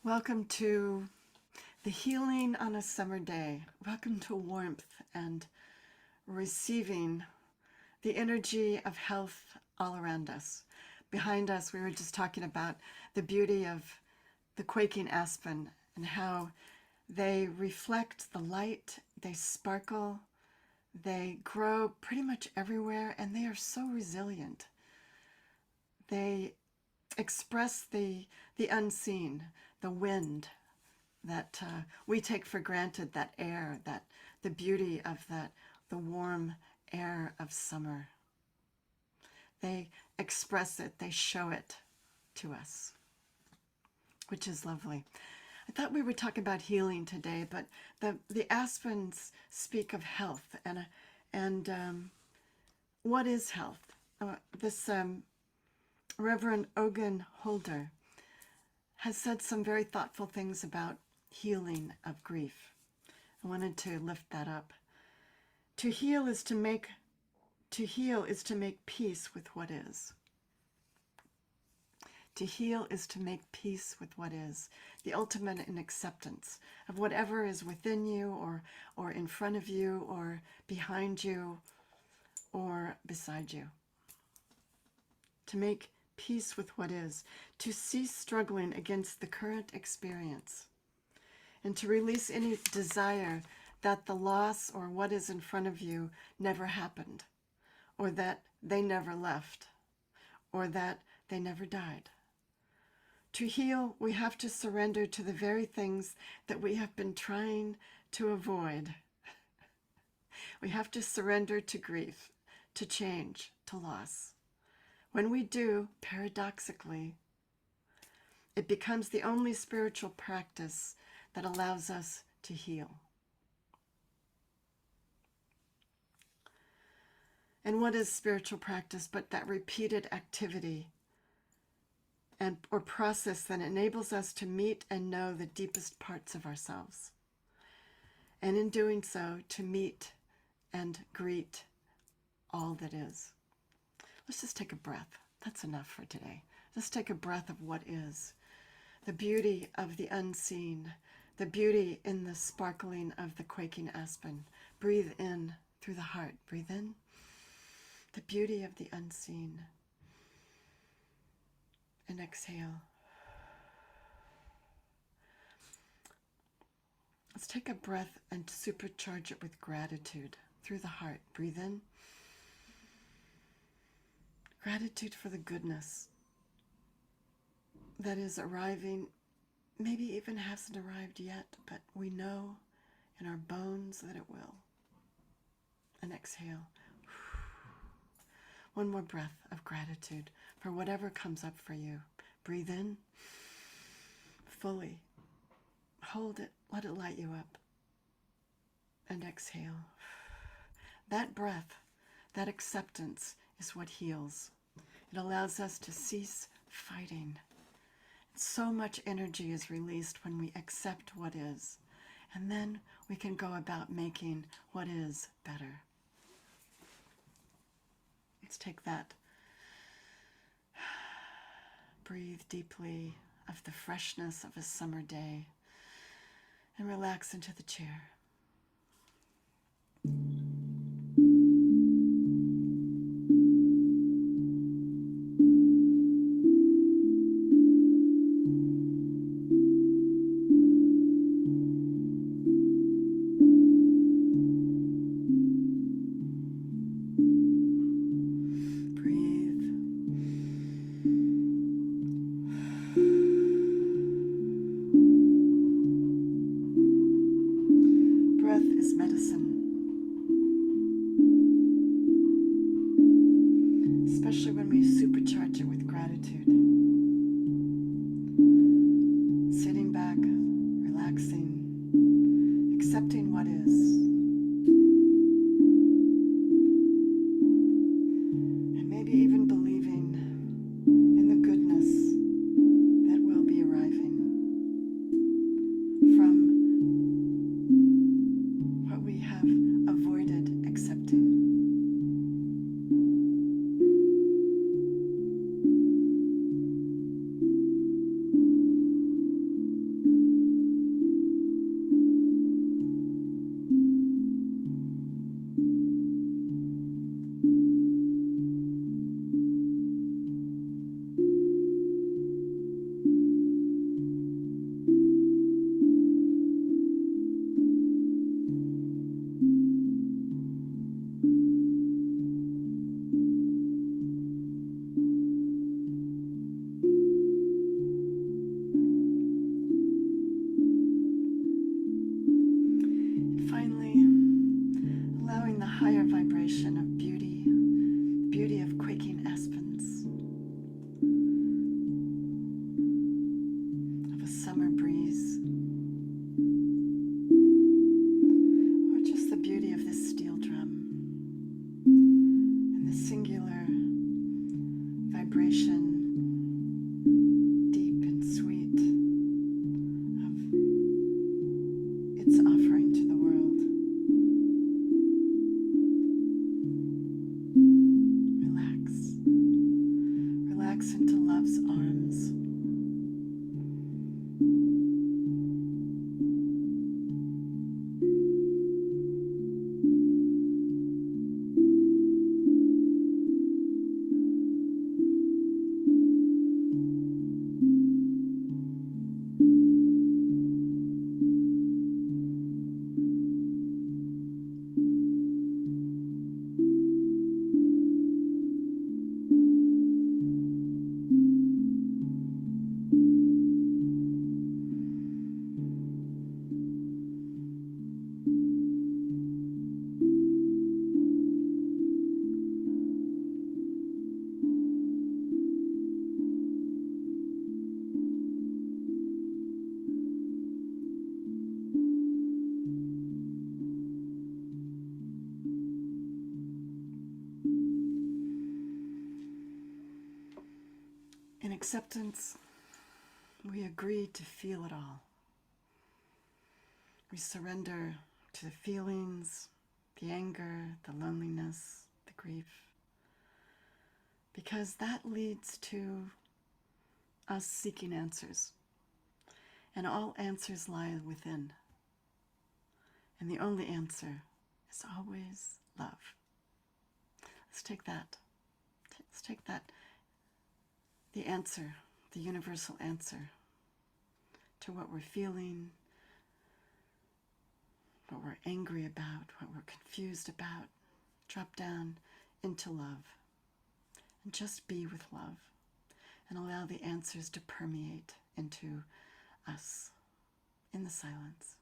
Welcome to the healing on a summer day. Welcome to warmth and receiving the energy of health all around us. Behind us, we were just talking about the beauty of the quaking aspen and how they reflect the light, they sparkle, they grow pretty much everywhere, and they are so resilient. They express the unseen, the wind that we take for granted, that air, that the beauty of the warm air of summer. They express it, they show it to us, which is lovely. I thought we would talk about healing today, but the aspens speak of health, and what is health? This Reverend Ogun Holder has said some very thoughtful things about healing of grief. I wanted to lift that up. To heal is to make peace with what is. To heal is to make peace with what is, the ultimate in acceptance of whatever is within you or in front of you or behind you or beside you. To make peace with what is, to cease struggling against the current experience, and to release any desire that the loss or what is in front of you never happened, or that they never left, or that they never died. To heal, we have to surrender to the very things that we have been trying to avoid. We have to surrender to grief, to change, to loss. When we do, paradoxically, it becomes the only spiritual practice that allows us to heal. And what is spiritual practice but that repeated activity or process that enables us to meet and know the deepest parts of ourselves? And in doing so, to meet and greet all that is. Let's just take a breath. That's enough for today. Just take a breath of what is. The beauty of the unseen, the beauty in the sparkling of the quaking aspen. Breathe in through the heart. Breathe in. The beauty of the unseen. And exhale. Let's take a breath and supercharge it with gratitude through the heart. Breathe in. Gratitude for the goodness that is arriving, maybe even hasn't arrived yet, but we know in our bones that it will. And exhale. One more breath of gratitude for whatever comes up for you. Breathe in fully. Hold it. Let it light you up. And exhale. That breath, that acceptance is what heals. It allows us to cease fighting. So much energy is released when we accept what is. And then we can go about making what is better. Let's take that. Breathe deeply of the freshness of a summer day and relax into the chair. summer breeze, or just the beauty of this steel drum and the singular vibration, deep and sweet, of its offering to the world. Relax. Relax into love's arms. In acceptance, we agree to feel it all. We surrender to the feelings, the anger, the loneliness, the grief, because that leads to us seeking answers. And all answers lie within. And the only answer is always love. Let's take that. Let's take that. The answer, the universal answer to what we're feeling, what we're angry about, what we're confused about. Drop down into love and just be with love and allow the answers to permeate into us in the silence.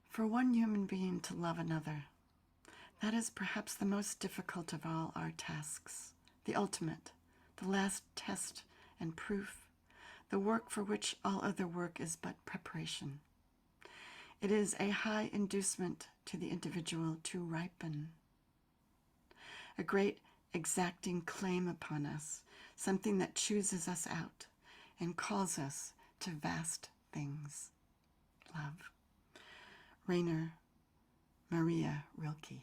For one human being to love another, that is perhaps the most difficult of all our tasks, the ultimate, the last test and proof, the work for which all other work is but preparation. It is a high inducement to the individual to ripen, a great exacting claim upon us, something that chooses us out and calls us to vast things. Love. Rainer Maria Rilke.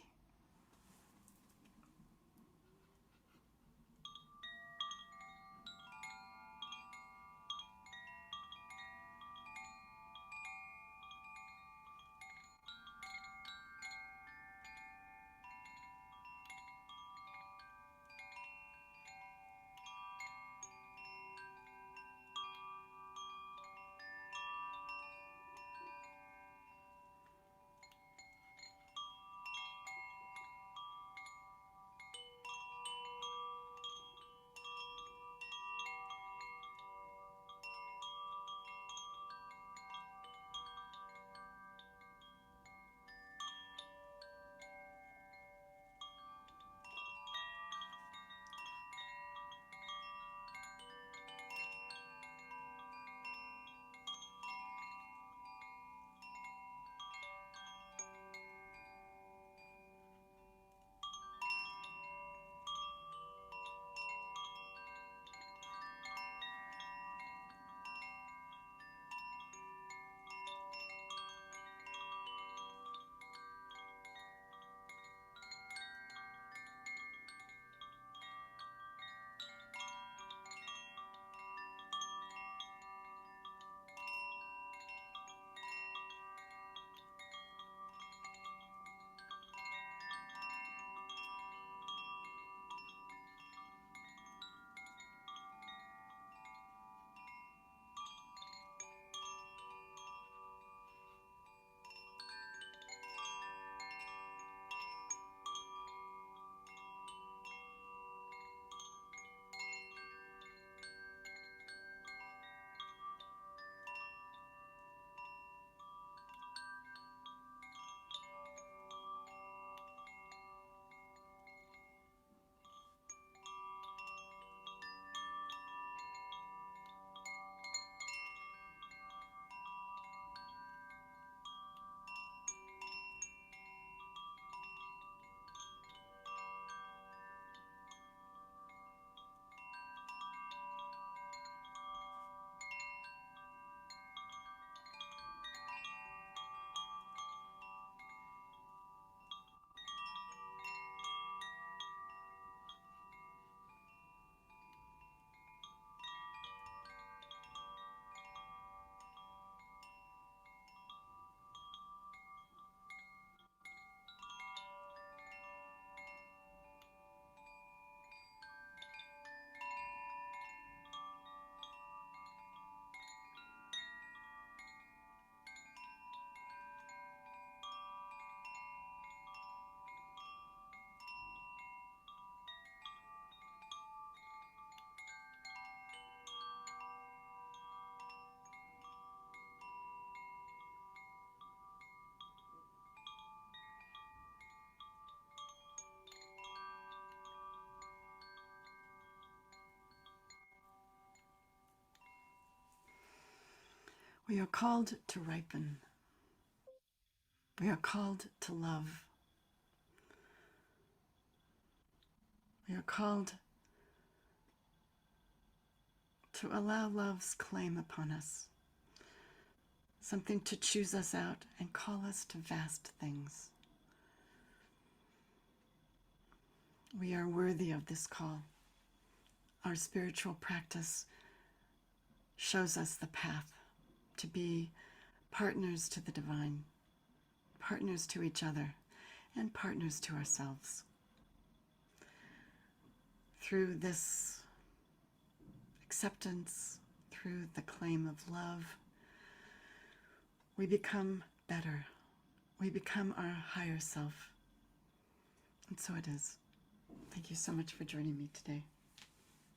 We are called to ripen. We are called to love. We are called to allow love's claim upon us, something to choose us out and call us to vast things. We are worthy of this call. Our spiritual practice shows us the path to be partners to the divine, partners to each other, and partners to ourselves. Through this acceptance, through the claim of love, we become better. We become our higher self. And so it is. Thank you so much for joining me today.